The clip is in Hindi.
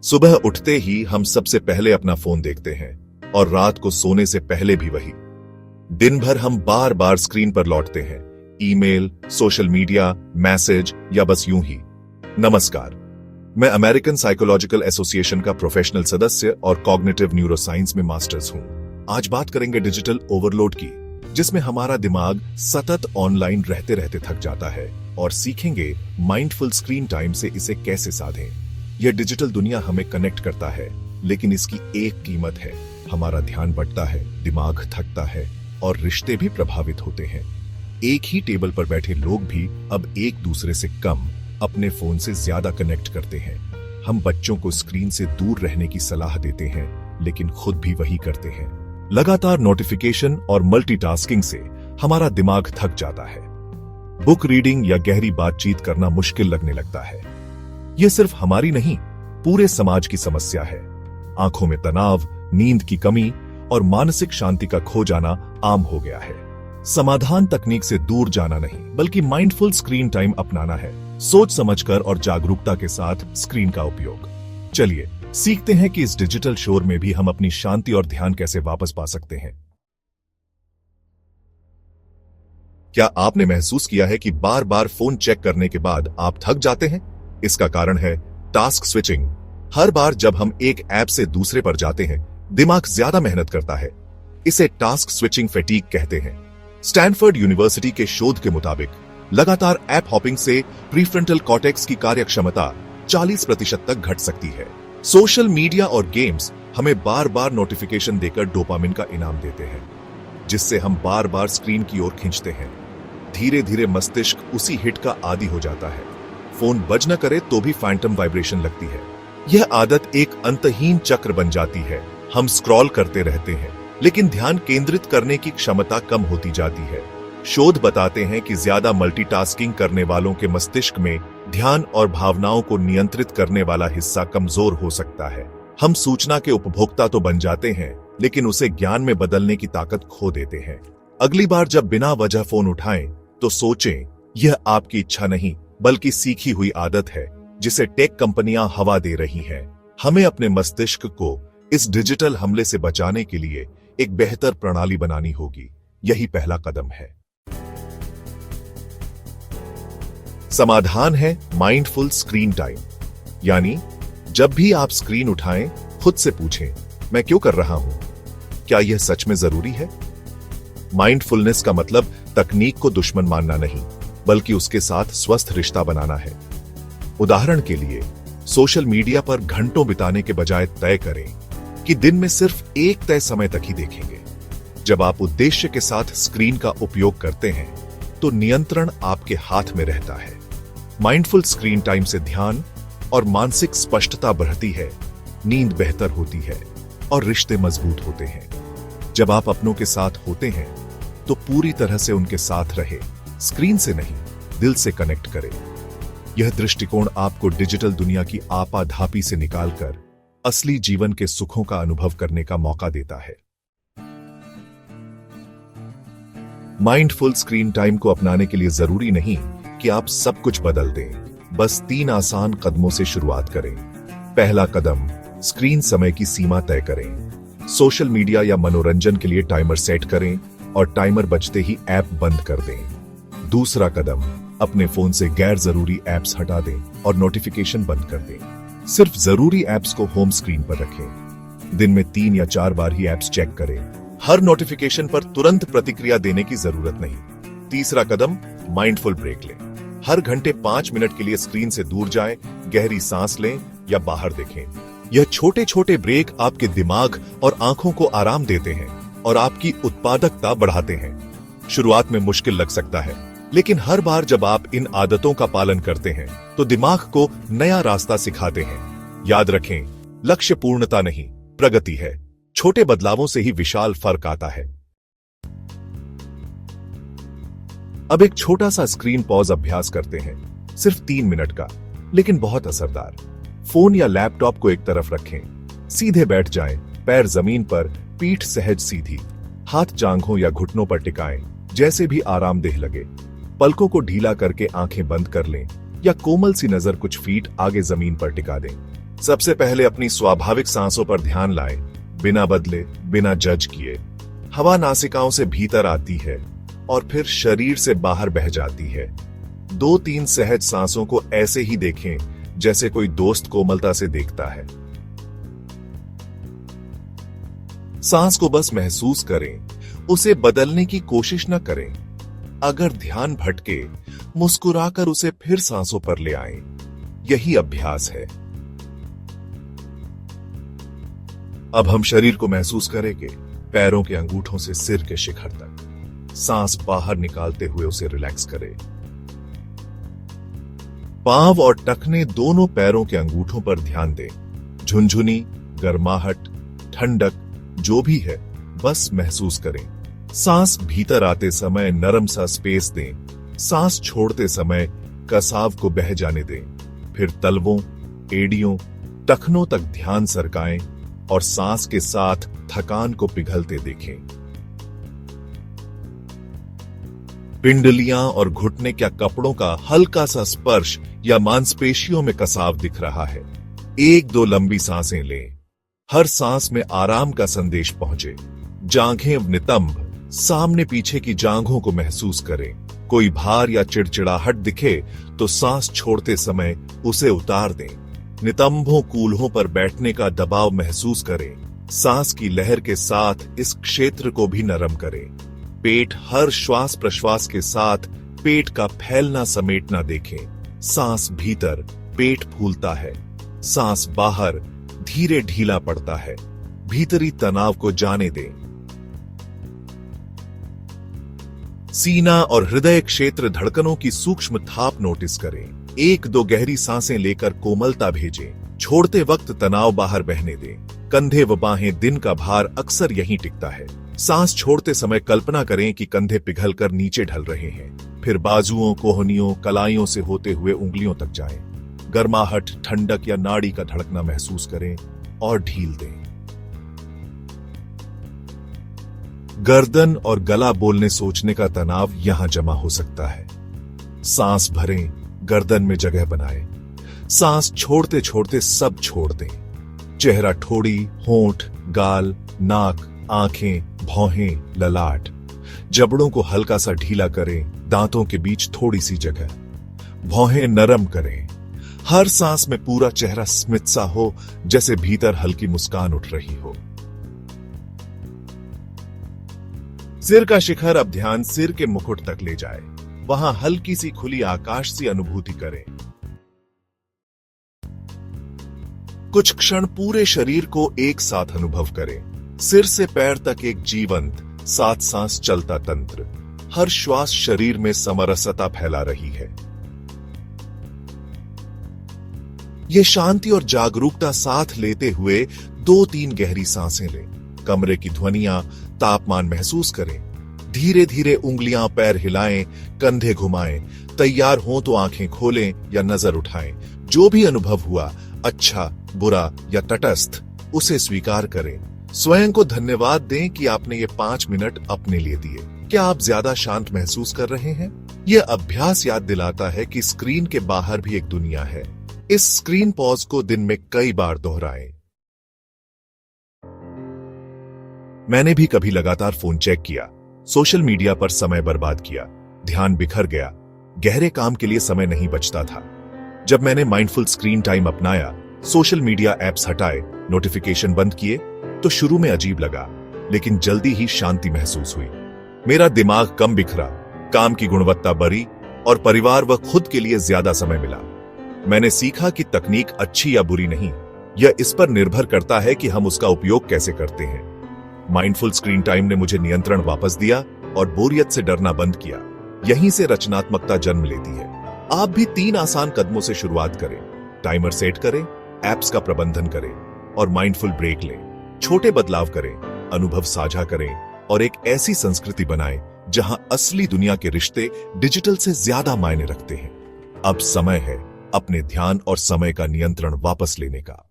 सुबह उठते ही हम सबसे पहले अपना फोन देखते हैं और रात को सोने से पहले भी वही। दिन भर हम बार बार स्क्रीन पर लौटते हैं, ईमेल, सोशल मीडिया, मैसेज या बस यूं ही। नमस्कार, मैं अमेरिकन साइकोलॉजिकल एसोसिएशन का प्रोफेशनल सदस्य और कॉग्निटिव न्यूरोसाइंस में मास्टर्स हूं। आज बात करेंगे डिजिटल ओवरलोड की, जिसमें हमारा दिमाग सतत ऑनलाइन रहते रहते थक जाता है, और सीखेंगे माइंडफुल स्क्रीन टाइम से इसे कैसे साधें। यह डिजिटल दुनिया हमें कनेक्ट करता है, लेकिन इसकी एक कीमत है। हमारा ध्यान बढ़ता है, दिमाग थकता है और रिश्ते भी प्रभावित होते हैं। एक ही टेबल पर बैठे लोग भी अब एक दूसरे से कम अपने फोन से ज्यादा कनेक्ट करते हैं। हम बच्चों को स्क्रीन से दूर रहने की सलाह देते हैं, लेकिन खुद भी वही करते हैं। लगातार नोटिफिकेशन और मल्टीटास्किंग से हमारा दिमाग थक जाता है। बुक रीडिंग या गहरी बातचीत करना मुश्किल लगने लगता है। यह सिर्फ हमारी नहीं, पूरे समाज की समस्या है। आंखों में तनाव, नींद की कमी और मानसिक शांति का खो जाना आम हो गया है। समाधान तकनीक से दूर जाना नहीं, बल्कि माइंडफुल स्क्रीन टाइम अपनाना है, सोच समझकर और जागरूकता के साथ स्क्रीन का उपयोग। चलिए सीखते हैं कि इस डिजिटल शोर में भी हम अपनी शांति और ध्यान कैसे वापस पा सकते हैं। क्या आपने महसूस किया है कि बार बार फोन चेक करने के बाद आप थक जाते हैं? इसका कारण है टास्क स्विचिंग। हर बार जब हम एक ऐप से दूसरे पर जाते हैं, दिमाग ज्यादा मेहनत करता है। इसे टास्क स्विचिंग फैटीग कहते हैं। स्टैनफोर्ड यूनिवर्सिटी के शोध के मुताबिक लगातार ऐप हॉपिंग से प्रीफ्रंटल कॉर्टेक्स की कार्यक्षमता 40% तक घट सकती है। सोशल मीडिया और गेम्स हमें बार बार नोटिफिकेशन देकर डोपामिन का इनाम देते हैं, जिससे हम बार बार स्क्रीन की ओर खींचते हैं। धीरे धीरे मस्तिष्क उसी हिट का आदी हो जाता है। फोन बज न करे तो भी फैंटम वाइब्रेशन लगती है। यह आदत एक अंतहीन चक्र बन जाती है। हम स्क्रॉल करते रहते हैं, लेकिन ध्यान केंद्रित करने की क्षमता कम होती जाती है। शोध बताते हैं कि ज्यादा मल्टीटास्किंग करने वालों के मस्तिष्क में ध्यान और भावनाओं को नियंत्रित करने वाला हिस्सा कमजोर हो सकता है। हम सूचना के उपभोक्ता तो बन जाते हैं, लेकिन उसे ज्ञान में बदलने की ताकत खो देते हैं। अगली बार जब बिना वजह फोन उठाएं, तो सोचें, यह आपकी इच्छा नहीं, बल्कि सीखी हुई आदत है, जिसे टेक कंपनियां हवा दे रही हैं। हमें अपने मस्तिष्क को इस डिजिटल हमले से बचाने के लिए एक बेहतर प्रणाली बनानी होगी। यही पहला कदम है। समाधान है माइंडफुल स्क्रीन टाइम। यानी जब भी आप स्क्रीन उठाएं, खुद से पूछें, मैं क्यों कर रहा हूं? क्या यह सच में जरूरी है? माइंडफुलनेस का मतलब तकनीक को दुश्मन मानना नहीं, बल्कि उसके साथ स्वस्थ रिश्ता बनाना है। उदाहरण के लिए, सोशल मीडिया पर घंटों बिताने के बजाय तय करें कि दिन में सिर्फ एक तय समय तक ही देखेंगे। जब आप उद्देश्य के साथ स्क्रीन का उपयोग करते हैं, तो नियंत्रण आपके हाथ में रहता है। माइंडफुल स्क्रीन टाइम से ध्यान और मानसिक स्पष्टता बढ़ती है, नींद बेहतर होती है और रिश्ते मजबूत होते हैं। जब आप अपनों के साथ होते हैं, तो पूरी तरह से उनके साथ रहे, स्क्रीन से नहीं, दिल से कनेक्ट करें। यह दृष्टिकोण आपको डिजिटल दुनिया की आपाधापी से निकालकर असली जीवन के सुखों का अनुभव करने का मौका देता है। माइंडफुल स्क्रीन टाइम को अपनाने के लिए जरूरी नहीं कि आप सब कुछ बदल दें, बस 3 आसान कदमों से शुरुआत करें। पहला कदम, स्क्रीन समय की सीमा तय करें। सोशल मीडिया या मनोरंजन के लिए टाइमर सेट करें और टाइमर बजते ही ऐप बंद कर दें। दूसरा कदम, अपने फोन से गैर जरूरी ऐप्स हटा दें और नोटिफिकेशन बंद कर दें। सिर्फ जरूरी ऐप्स को होम स्क्रीन पर रखें। दिन में 3 या 4 बार ही ऐप्स चेक करें। हर नोटिफिकेशन पर तुरंत प्रतिक्रिया देने की जरूरत नहीं। तीसरा कदम, माइंडफुल ब्रेक लें। हर घंटे 5 मिनट के लिए स्क्रीन से दूर जाएं, गहरी सांस लें या बाहर देखें। यह छोटे छोटे ब्रेक आपके दिमाग और आंखों को आराम देते हैं और आपकी उत्पादकता बढ़ाते हैं। शुरुआत में मुश्किल लग सकता है, लेकिन हर बार जब आप इन आदतों का पालन करते हैं, तो दिमाग को नया रास्ता सिखाते हैं। याद रखें, लक्ष्य पूर्णता नहीं, प्रगति है। छोटे बदलावों से ही विशाल फर्क आता है। अब एक छोटा सा स्क्रीन पॉज अभ्यास करते हैं, सिर्फ 3 मिनट का, लेकिन बहुत असरदार। फोन या लैपटॉप को एक तरफ रखें, सीधे बैठ जाएं, पैर जमीन पर, पीठ सहज सीधी, हाथ जांघों या घुटनों पर टिकाएं, जैसे भी आरामदेह लगे। पलकों को ढीला करके आंखें बंद कर लें या कोमल सी नजर कुछ फीट आगे जमीन पर टिका दें। सबसे पहले अपनी स्वाभाविक सांसों पर ध्यान लाएं, बिना बदले, बिना जज किए। हवा नासिकाओं से भीतर आती है और फिर शरीर से बाहर बह जाती है। 2-3 सहज सांसों को ऐसे ही देखें जैसे कोई दोस्त कोमलता से देखता है। सांस को बस महसूस करें, उसे बदलने की कोशिश न करें। अगर ध्यान भटके, मुस्कुराकर उसे फिर सांसों पर ले आएं। यही अभ्यास है। अब हम शरीर को महसूस करेंगे, पैरों के अंगूठों से सिर के शिखर तक। सांस बाहर निकालते हुए उसे रिलैक्स करें। पांव और टखने दोनों पैरों के अंगूठों पर ध्यान दें। झुनझुनी, गर्माहट, ठंडक जो भी है बस महसूस करें। सांस भीतर आते समय नरम सा स्पेस दें। सांस छोड़ते समय कसाव को बह जाने दें। फिर तलवों, एड़ियों, टखनों तक ध्यान सरकाएं और सांस के साथ थकान को पिघलते देखें। पिंडलियां और घुटने क्या कपड़ों का हल्का सा स्पर्श या मांसपेशियों में कसाव दिख रहा है। 1-2 लंबी सांसें लें। हर सांस में आराम का संदेश पहुंचे। जांघें नितंब, सामने पीछे की जांघों को महसूस करें। कोई भार या चिड़चिड़ाहट दिखे तो सांस छोड़ते समय उसे उतार दें। नितंबों कूल्हों पर बैठने का दबाव महसूस करें। सांस की लहर के साथ इस क्षेत्र को भी नरम करें। पेट हर श्वास प्रश्वास के साथ पेट का फैलना समेटना देखें। सांस भीतर, पेट फूलता है। सांस बाहर, धीरे ढीला पड़ता है। भीतरी तनाव को जाने दें। सीना और हृदय क्षेत्र धड़कनों की सूक्ष्म थाप नोटिस करें। 1-2 गहरी सांसें लेकर कोमलता भेजें। छोड़ते वक्त तनाव बाहर बहने दें। कंधे व बाहें, दिन का भार अक्सर यहीं टिकता है। सांस छोड़ते समय कल्पना करें कि कंधे पिघलकर नीचे ढल रहे हैं। फिर बाजुओं, कोहनियों, कलाइयों से होते हुए उंगलियों तक जाएं। गर्माहट, ठंडक या नाड़ी का धड़कना महसूस करें और ढील दें। गर्दन और गला बोलने सोचने का तनाव यहां जमा हो सकता है। सांस भरें, गर्दन में जगह बनाएं। सांस छोड़ते छोड़ते सब छोड़ दें। चेहरा, ठोड़ी, होंठ, गाल, नाक, आंखें, भौहें, ललाट, जबड़ों को हल्का सा ढीला करें। दांतों के बीच थोड़ी सी जगह। भौहें नरम करें। हर सांस में पूरा चेहरा स्मित सा हो, जैसे भीतर हल्की मुस्कान उठ रही हो। सिर का शिखर, अब ध्यान सिर के मुकुट तक ले जाए। वहां हल्की सी खुली आकाश सी अनुभूति करें। कुछ क्षण पूरे शरीर को एक साथ अनुभव करें। सिर से पैर तक एक जीवंत, 7 सांस चलता तंत्र। हर श्वास शरीर में समरसता फैला रही है। यह शांति और जागरूकता साथ लेते हुए 2-3 गहरी सांसें लें। कमरे की ध्वनियां, तापमान महसूस करें। धीरे धीरे उंगलियां, पैर हिलाएं, कंधे घुमाएं। तैयार हों तो आंखें खोलें या नजर उठाएं। जो भी अनुभव हुआ, अच्छा, बुरा या तटस्थ, उसे स्वीकार करें। स्वयं को धन्यवाद दें कि आपने ये 5 मिनट अपने लिए दिए। क्या आप ज्यादा शांत महसूस कर रहे हैं? यह अभ्यास याद दिलाता है कि स्क्रीन के बाहर भी एक दुनिया है। इस स्क्रीन पॉज को दिन में कई बार दोहराएं। मैंने भी कभी लगातार फोन चेक किया, सोशल मीडिया पर समय बर्बाद किया, ध्यान बिखर गया, गहरे काम के लिए समय नहीं बचता था। जब मैंने माइंडफुल स्क्रीन टाइम अपनाया, सोशल मीडिया ऐप्स हटाए, नोटिफिकेशन बंद किए, तो शुरू में अजीब लगा, लेकिन जल्दी ही शांति महसूस हुई। मेरा दिमाग कम बिखरा, काम की गुणवत्ता बढ़ी और परिवार व खुद के लिए ज्यादा समय मिला। मैंने सीखा कि तकनीक अच्छी या बुरी नहीं, यह इस पर निर्भर करता है कि हम उसका उपयोग कैसे करते हैं। माइंडफुल स्क्रीन टाइम ने मुझे नियंत्रण वापस दिया और बोरियत से डरना बंद किया। यहीं से रचनात्मकता जन्म लेती है। आप भी 3 आसान कदमों से शुरुआत करें। टाइमर सेट करें, ऐप्स का प्रबंधन करें और माइंडफुल ब्रेक लें। छोटे बदलाव करें, अनुभव साझा करें और एक ऐसी संस्कृति बनाएं जहां असली दुनिया के रिश्ते डिजिटल से ज्यादा मायने रखते हैं। अब समय है अपने ध्यान और समय का नियंत्रण वापस लेने का।